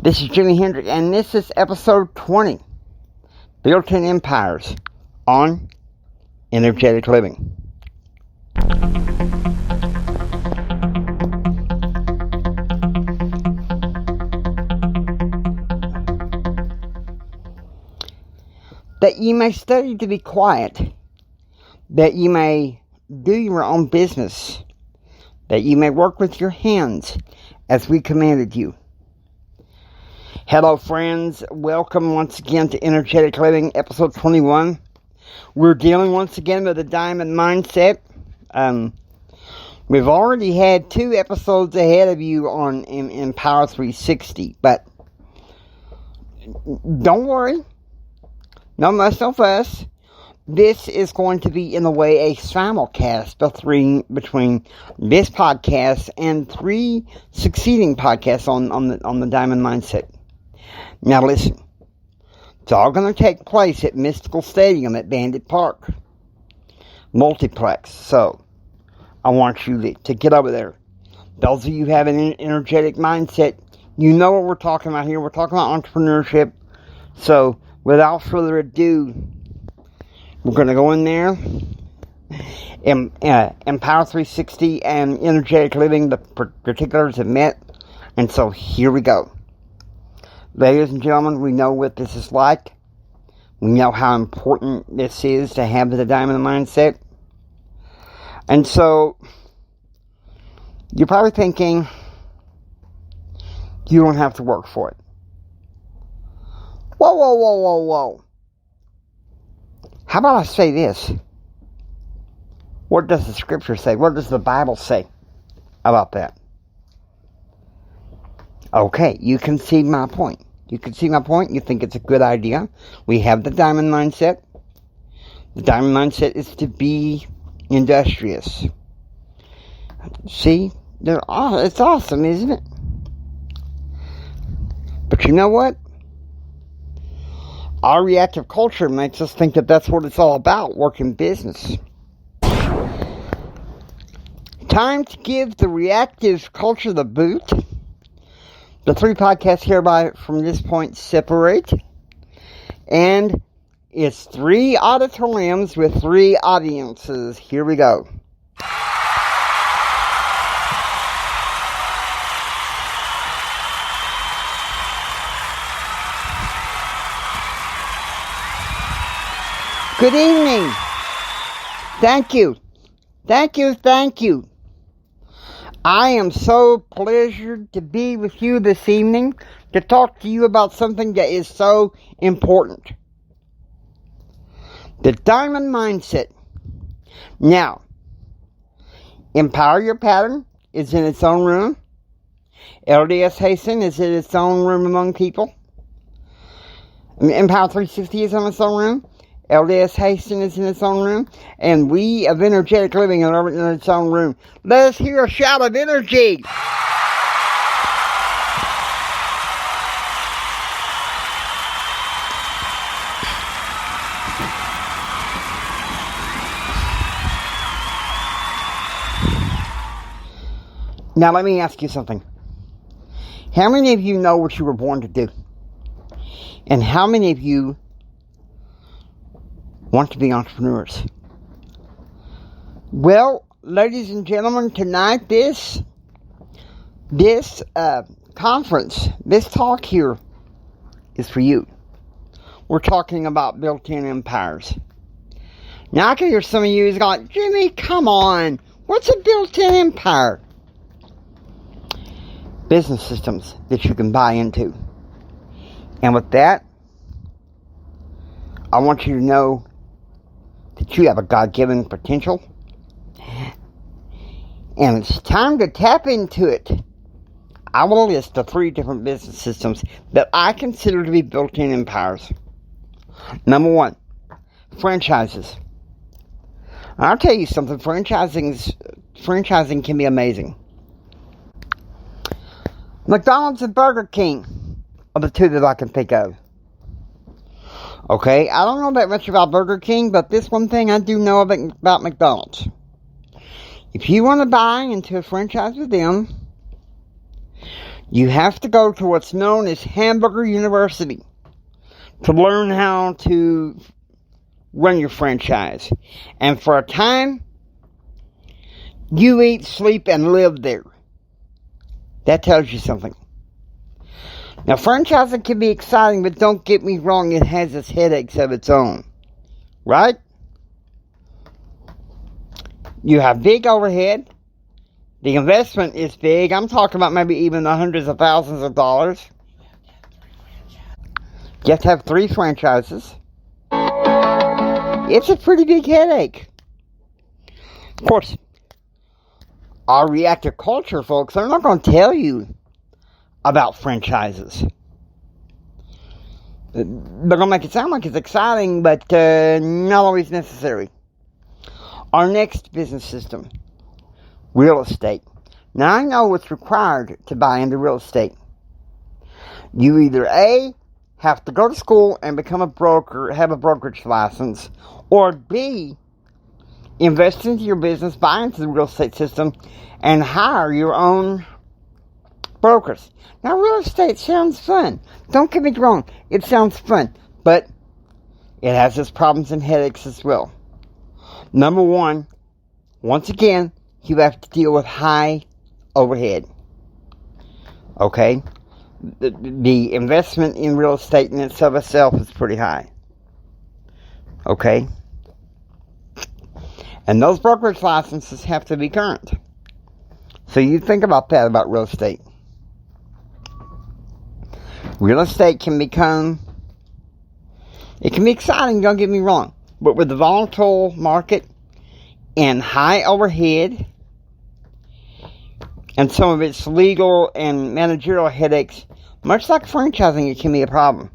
This is Jimi Hendrix, and this is episode 20, Built-in Empires on Energetic Living. That you may study to be quiet, that you may do your own business, that you may work with your hands as we commanded you. Hello friends, welcome once again to Energetic Living, episode 21. We're dealing once again with the diamond mindset. We've already had 2 episodes ahead of you on Empower 360, but don't worry, no muss, no fuss. This is going to be, in a way, a simulcast between this podcast and 3 succeeding podcasts on the diamond mindset. Now listen, it's all going to take place at Mystical Stadium at Bandit Park. Multiplex. So, I want you to get over there. Those of you who have an energetic mindset, you know what we're talking about here. We're talking about entrepreneurship. So, without further ado, we're going to go in there. Empower 360 and Energetic Living, the particulars have met. And so, here we go. Ladies and gentlemen, we know what this is like. We know how important this is to have the diamond mindset. And so, you're probably thinking, you don't have to work for it. Whoa. How about I say this? What does the scripture say? What does the Bible say about that? Okay, you can see my point. You think it's a good idea. We have the diamond mindset. The diamond mindset is to be industrious. See? It's awesome, isn't it? But you know what? Our reactive culture makes us think that that's what it's all about, working business. Time to give the reactive culture the boot. The 3 podcasts hereby from this point separate. And it's 3 auditoriums with 3 audiences. Here we go. Good evening. Thank you. I am so pleasured to be with you this evening to talk to you about something that is so important. The diamond mindset. Now, Empower Your Pattern is in its own room. LDS Hasten is in its own room among people. Empower 360 is in its own room. LDS Hasten is in its own room, and we of Energetic Living are in its own room. Let us hear a shout of energy. Now let me ask you something. How many of you know what you were born to do? And how many of you want to be entrepreneurs? Well, ladies and gentlemen, tonight this conference, this talk here is for you. We're talking about built-in empires. Now I can hear some of you is going, Jimmy, come on, what's a built-in empire? Business systems that you can buy into. And with that, I want you to know that you have a God-given potential, and it's time to tap into it. I will list the 3 different business systems that I consider to be built-in empires. Number 1, franchises. I'll tell you something, franchising can be amazing. McDonald's and Burger King are the 2 that I can think of. Okay, I don't know that much about Burger King, but this one thing I do know about McDonald's. If you want to buy into a franchise with them, You have to go to what's known as Hamburger University to learn how to run your franchise. And for a time, you eat, sleep, and live there. That tells you something. Now, franchising can be exciting, but don't get me wrong, it has its headaches of its own. Right? You have big overhead. The investment is big. I'm talking about maybe even the hundreds of thousands of dollars. You have to have 3 franchises. It's a pretty big headache. Of course, our reactive culture folks, they're not going to tell you about franchises. They're going to make it sound like it's exciting, but not always necessary. Our next business system. Real estate. Now, I know what's required to buy into real estate. You either A, have to go to school and become a broker, have a brokerage license, or B, invest into your business, buy into the real estate system, and hire your own brokers. Now, real estate sounds fun. Don't get me wrong, it sounds fun, but it has its problems and headaches as well. Number one, once again, you have to deal with high overhead. Okay? The investment in real estate in itself is pretty high. Okay? And those brokerage licenses have to be current. So you think about that about real estate. Real estate can be exciting, don't get me wrong. But with the volatile market and high overhead, and some of its legal and managerial headaches, much like franchising, it can be a problem.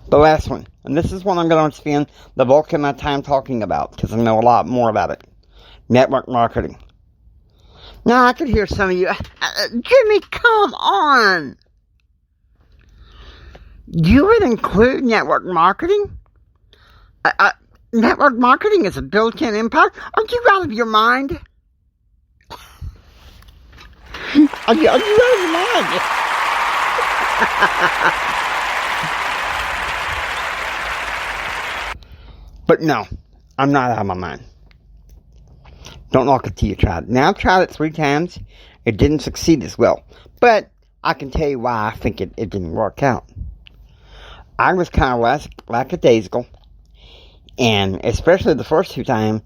The last one, and this is one I'm going to spend the bulk of my time talking about, because I know a lot more about it. Network marketing. Now, I could hear some of you, Jimmy, come on! You would include network marketing? Network marketing is a built-in impact? Aren't you out of your mind? Are you out of your mind? But no, I'm not out of my mind. Don't knock it till you try it. Now, I've tried it 3 times. It didn't succeed as well. But I can tell you why I think it didn't work out. I was kind of lackadaisical. And especially the first 2 times,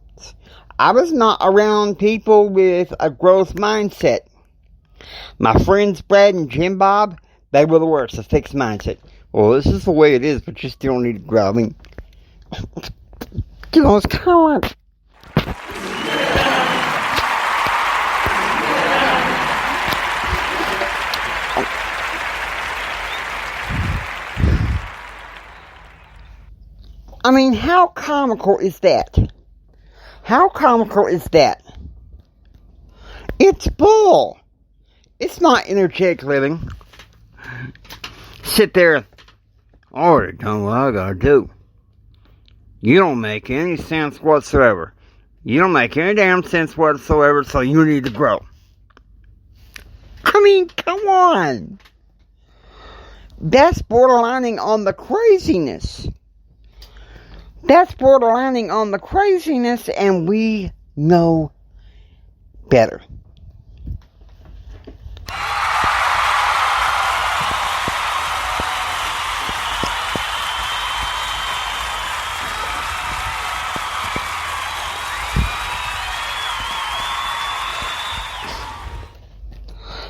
I was not around people with a growth mindset. My friends Brad and Jim Bob, they were the worst, a fixed mindset. Well, this is the way it is, but you still need to grow. I mean, you know, it's kind of like... I mean, how comical is that? How comical is that? It's bull. It's not energetic living. Sit there. I already done what I gotta do. You don't make any sense whatsoever. You don't make any damn sense whatsoever, so you need to grow. I mean, come on. That's borderlining on the craziness. That's borderlining on the craziness, and we know better.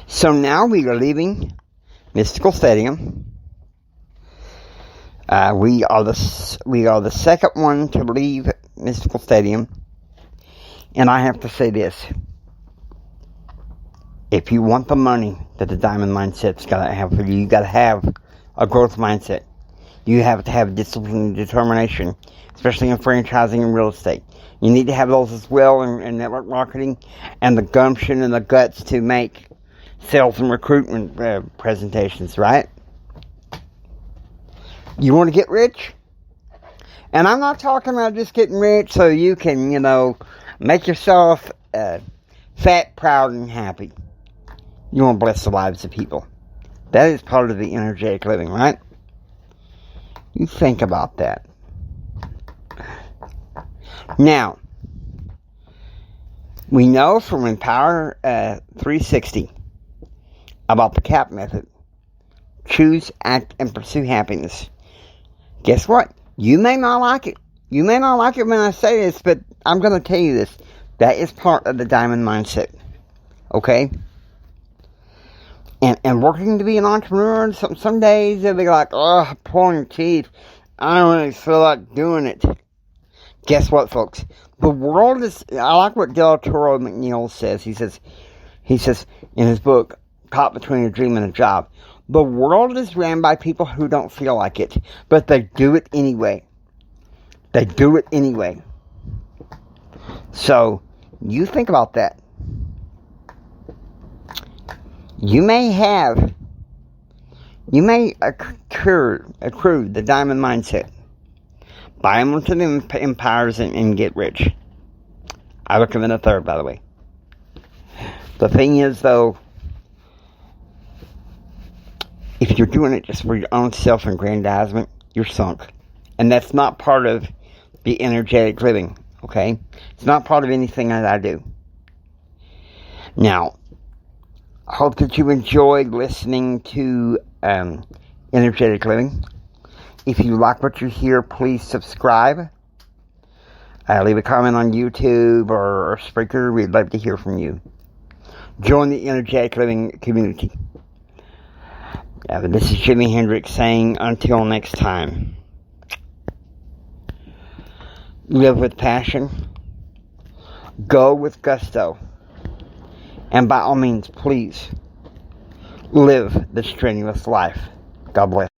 So now we are leaving Mystical Stadium. We are the second one to leave Mystical Stadium, and I have to say this: if you want the money that the Diamond Mindset's got to have for you, you got to have a growth mindset. You have to have discipline and determination, especially in franchising and real estate. You need to have those as well in network marketing, and the gumption and the guts to make sales and recruitment presentations, right? You want to get rich? And I'm not talking about just getting rich so you can, make yourself fat, proud, and happy. You want to bless the lives of people. That is part of the energetic living, right? You think about that. Now, we know from Empower 360 about the CAP method. Choose, act, and pursue happiness. Guess what? You may not like it. You may not like it when I say this, but I'm going to tell you this. That is part of the diamond mindset. Okay? And working to be an entrepreneur, some days they'll be like, oh, pulling teeth. I don't really feel like doing it. Guess what, folks? The world is, I like what Del Toro McNeil says. He says in his book, Caught Between a Dream and a Job, the world is ran by people who don't feel like it, but they do it anyway. They do it anyway. So, you think about that. You may accrue the diamond mindset. Buy them to the empires and get rich. I recommend a third, by the way. The thing is, though, if you're doing it just for your own self-aggrandizement, you're sunk. And that's not part of the energetic living, okay? It's not part of anything that I do. Now, I hope that you enjoyed listening to energetic living. If you like what you hear, please subscribe. Leave a comment on YouTube or Spreaker. We'd love to hear from you. Join the energetic living community. This is Jimi Hendrix saying, until next time. Live with passion. Go with gusto. And by all means, please, live the strenuous life. God bless.